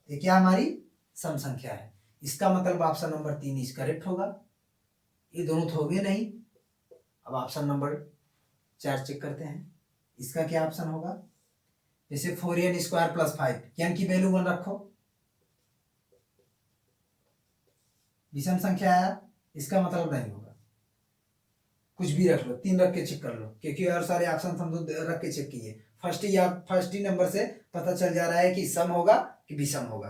ये क्या हमारी सम संख्या है। इसका मतलब ऑप्शन नंबर 3 इज करेक्ट होगा। ये दोनों तो हो गए नहीं। अब ऑप्शन नंबर 4 चेक करते हैं, इसका क्या ऑप्शन होगा? जैसे 4n² + 5, n की वैल्यू 1 रखो, विषम संख्या आया, इसका मतलब नहीं होगा। कुछ भी रख लो, 3 रख के चेक कर लो, क्योंकि और सारे ऑप्शन हम तो रख के चेक किए। फर्स्ट ही नंबर से पता चल जा रहा है कि सम होगा कि विषम होगा।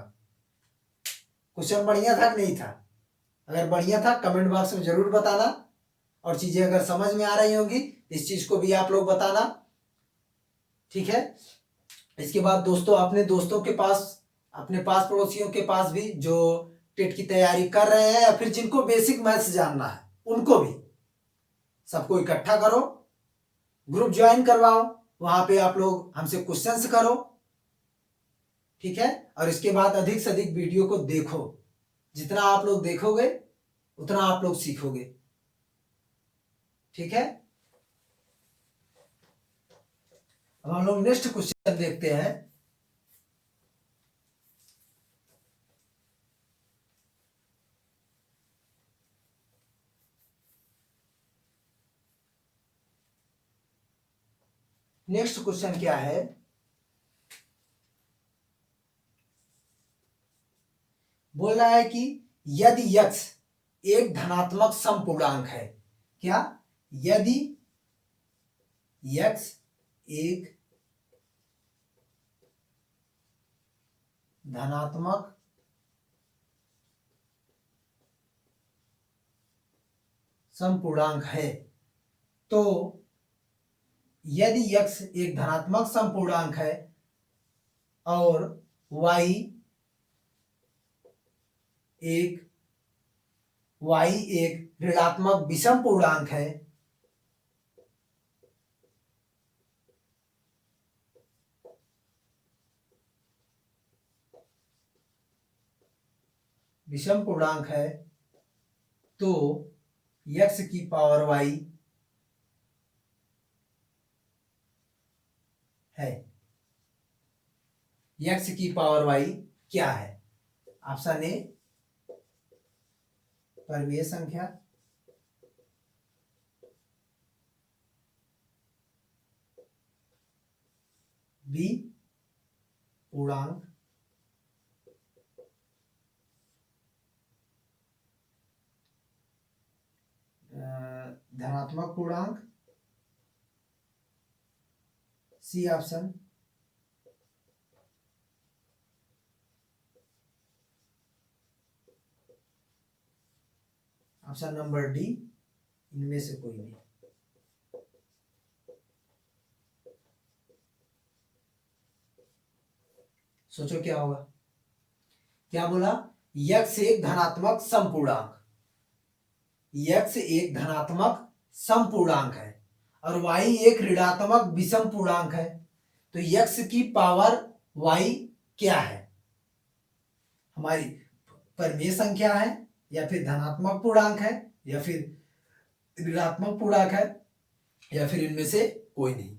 क्वेश्चन बढ़िया था कि नहीं था? अगर बढ़िया था कमेंट बॉक्स में जरूर बताना, और चीजें अगर समझ में आ रही होगी इस चीज को भी आप लोग बताना, ठीक है। इसके बाद दोस्तों अपने दोस्तों के पास, अपने पास पड़ोसियों के पास भी जो टेट की तैयारी कर रहे हैं या फिर जिनको बेसिक मैथ्स जानना है उनको भी सबको इकट्ठा करो, ग्रुप ज्वाइन करवाओ, वहां पे आप लोग हमसे क्वेश्चंस करो, ठीक है। और इसके बाद अधिक से अधिक वीडियो को देखो, जितना आप लोग देखोगे उतना आप लोग सीखोगे, ठीक है। अब हम लोग नेक्स्ट क्वेश्चन देखते हैं। नेक्स्ट क्वेश्चन क्या है? बोल रहा है कि यदि यक्स एक धनात्मक समपूर्णांक है, क्या? यदि यक्स एक धनात्मक समपूर्णांक है, तो यदि यक्स एक धनात्मक समपूर्णांक है और y एक ऋणात्मक विषम पूर्णांक है, विषम पूर्णांक है, तो x की पावर y है। x की पावर y क्या है? ऑप्शन ए परिमेय संख्या, बी पूर्णांक, धनात्मक पूर्णांक, C option option number D, इनमें से कोई नहीं। सोचो क्या होगा? क्या बोला? यक्स एक धनात्मक समपूर्णांक, यक्स एक धनात्मक समपूर्णांक है और y एक ऋणात्मक विषम पूर्णांक है, तो यक्स की पावर y क्या है? हमारी परिमेय संख्या है या फिर धनात्मक पूर्णांक है या फिर ऋणात्मक पूर्णांक है या फिर इनमें से कोई नहीं।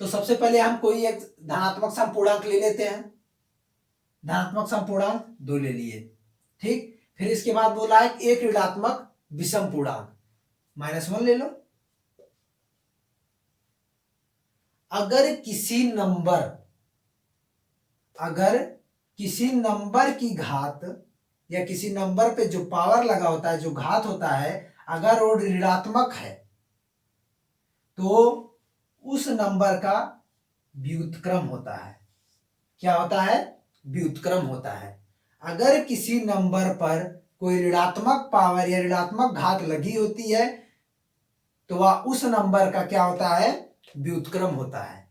तो सबसे पहले हम कोई एक धनात्मक समपूर्णांक ले लेते हैं। धनात्मक समपूर्णांक 2 ले लिए, ठीक। फिर इसके बाद बोला है एक ऋणात्मक विषम पूर्णांक, -1 ले लो। अगर किसी नंबर की घात या किसी नंबर पे जो पावर लगा होता है, जो घात होता है, अगर वो ऋणात्मक है तो उस नंबर का व्युत्क्रम होता है। क्या होता है? व्युत्क्रम होता है। अगर किसी नंबर पर कोई ऋणात्मक पावर या ऋणात्मक घात लगी होती है तो वह उस नंबर का क्या होता है? व्युत्क्रम होता है।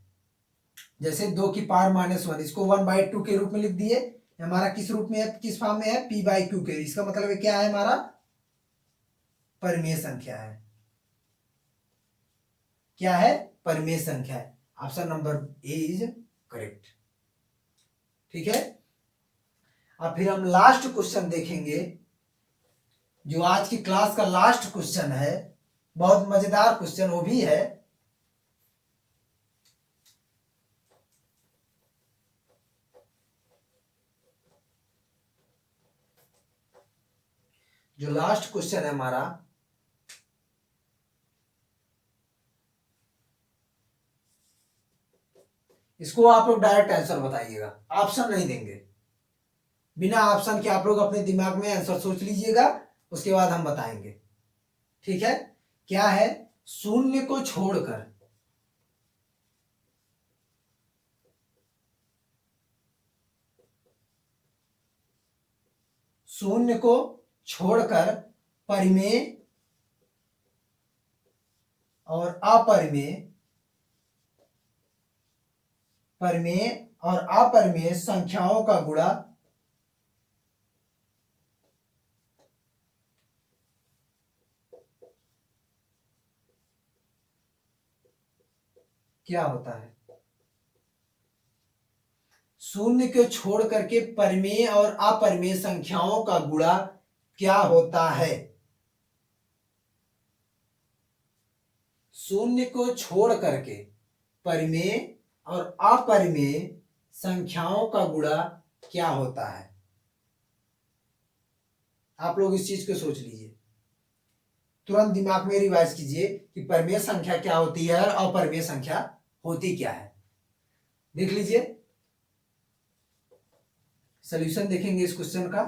जैसे 2 की पावर -1, इसको 1/2 के रूप में लिख दिए। हमारा किस रूप में है, किस फॉर्म में है? p/q के। इसका मतलब है क्या है? हमारा परिमेय संख्या है। क्या है? परिमेय संख्या है। Option number A is correct, ठीक है। अब फिर हम लास्ट क्वेश्चन देखेंगे, जो आज की क्लास का लास्ट क्वेश्चन है। बहुत मजेदार क्वेश्चन वो भी है। जो लास्ट क्वेश्चन है हमारा, इसको आप लोग डायरेक्ट आंसर बताइएगा, ऑप्शन नहीं देंगे। बिना ऑप्शन के आप लोग अपने दिमाग में आंसर सोच लीजिएगा, उसके बाद हम बताएंगे, ठीक है। क्या है? शून्य को छोड़कर शून्य को छोड़कर परिमेय और अपरिमेय, परिमेय और अपरिमेय संख्याओं का गुणा क्या होता है। शून्य को छोड़ करके परिमेय और अपरिमेय संख्याओं का गुणा क्या होता है। शून्य को छोड़ करके परिमेय और अपरिमेय संख्याओं का गुणा क्या होता है। आप लोग इस चीज को सोच लीजिए, तुरंत दिमाग में रिवाइज कीजिए कि परिमेय संख्या क्या होती है और अपरिमेय संख्या होती क्या है। देख लीजिए, सॉल्यूशन देखेंगे इस क्वेश्चन का।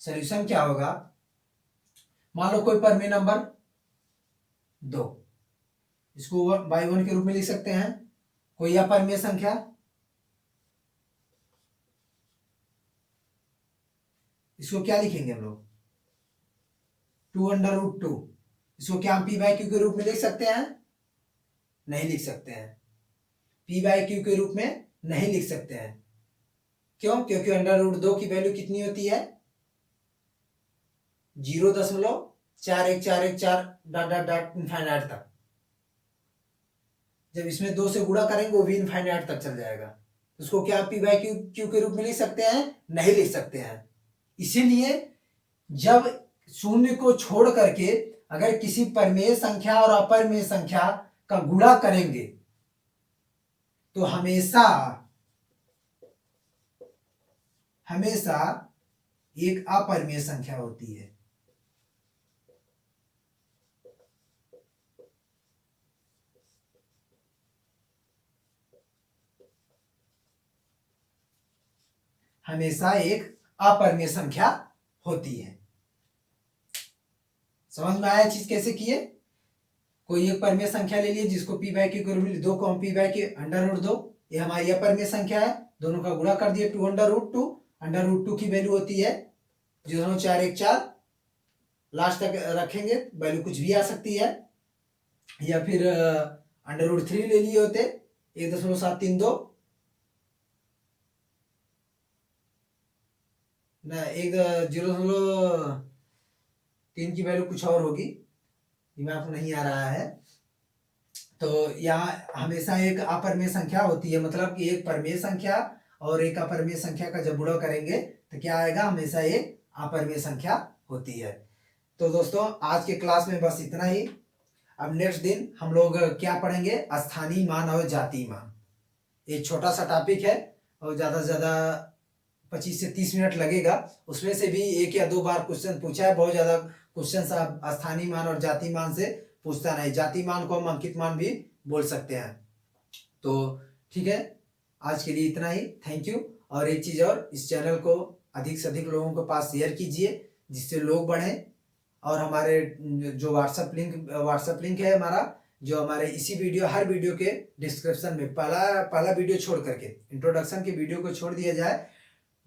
सॉल्यूशन क्या होगा, मान लो कोई परिमेय नंबर 2, इसको बाई 1 के रूप में लिख सकते हैं। कोई अपरिमेय संख्या, इसको क्या लिखेंगे हम लोग, 2√2। इसको क्या हम p/q के रूप में लिख सकते हैं, नहीं लिख सकते हैं। p/q के रूप में नहीं लिख सकते हैं। क्यों, क्योंकि √2 की वैल्यू कितनी होती है, 0.4141 डॉट डॉट डॉट इनफाइनाइट तक। जब इसमें 2 से गुणा करेंगे वो भी इनफाइनाइट तक चल जाएगा। उसको क्या p/q के रूप में लिख सकते हैं, नहीं लिख सकते हैं। इसीलिए जब शून्य को छोड़ करके अगर किसी परिमेय संख्या और अपरिमेय संख्या का गुणा करेंगे तो हमेशा हमेशा एक अपरिमेय संख्या होती है। हमेशा एक अपरिमेय संख्या होती है। समझ में आया चीज कैसे की है। कोई एक परिमेय संख्या ले लिए जिसको p/q के रूप में 2 को हम p/q √2, ये हमारी अपरिमेय संख्या है, दोनों का गुणा कर दिए 2√2। √2 की वैल्यू होती है 0.414, लास्ट तक रखेंगे वैल्यू कुछ भी आ सकती है, या फिर √3 ले लिए होते 1.732 ना, 1.03 की वैल्यू कुछ और होगी, दिमाग में नहीं आ रहा है। तो यहाँ हमेशा एक अपरिमेय संख्या होती है, मतलब कि एक परिमेय संख्या और एक अपरिमेय संख्या का जब गुणा करेंगे तो क्या आएगा, हमेशा एक अपरिमेय संख्या होती है। तो दोस्तों आज के क्लास में बस इतना ही। अब नेक्स्ट दिन हम लोग क्या पढ़ेंगे, स्थानीय मान और जातीय मान। एक छोटा सा टॉपिक है और ज़्यादा से ज़्यादा 25 से 30 मिनट लगेगा। उसमें से भी 1 या 2 बार क्वेश्चन पूछा है, बहुत ज़्यादा क्वेश्चन स्थानीय मान और जातीय मान से पूछता नहीं। जातीय मान को हम अंकित मान भी बोल सकते हैं। तो ठीक है, आज के लिए इतना ही, थैंक यू। और एक चीज़ और, इस चैनल को अधिक से अधिक लोगों के पास शेयर कीजिए जिससे लोग बढ़ें। और हमारे जो व्हाट्सएप लिंक है हमारा, जो हमारे इसी वीडियो हर वीडियो के डिस्क्रिप्शन में पहला वीडियो छोड़ करके, इंट्रोडक्शन के वीडियो को छोड़ दिया जाए,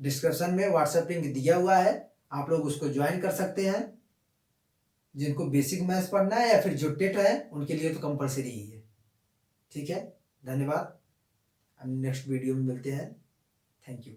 डिस्क्रिप्शन में व्हाट्सएप लिंक दिया हुआ है, आप लोग उसको ज्वाइन कर सकते हैं। जिनको बेसिक मैथ्स पढ़ना है या फिर जो टेट है उनके लिए तो कंपलसरी ही है। ठीक है, धन्यवाद। हम नेक्स्ट वीडियो में मिलते हैं। Thank you.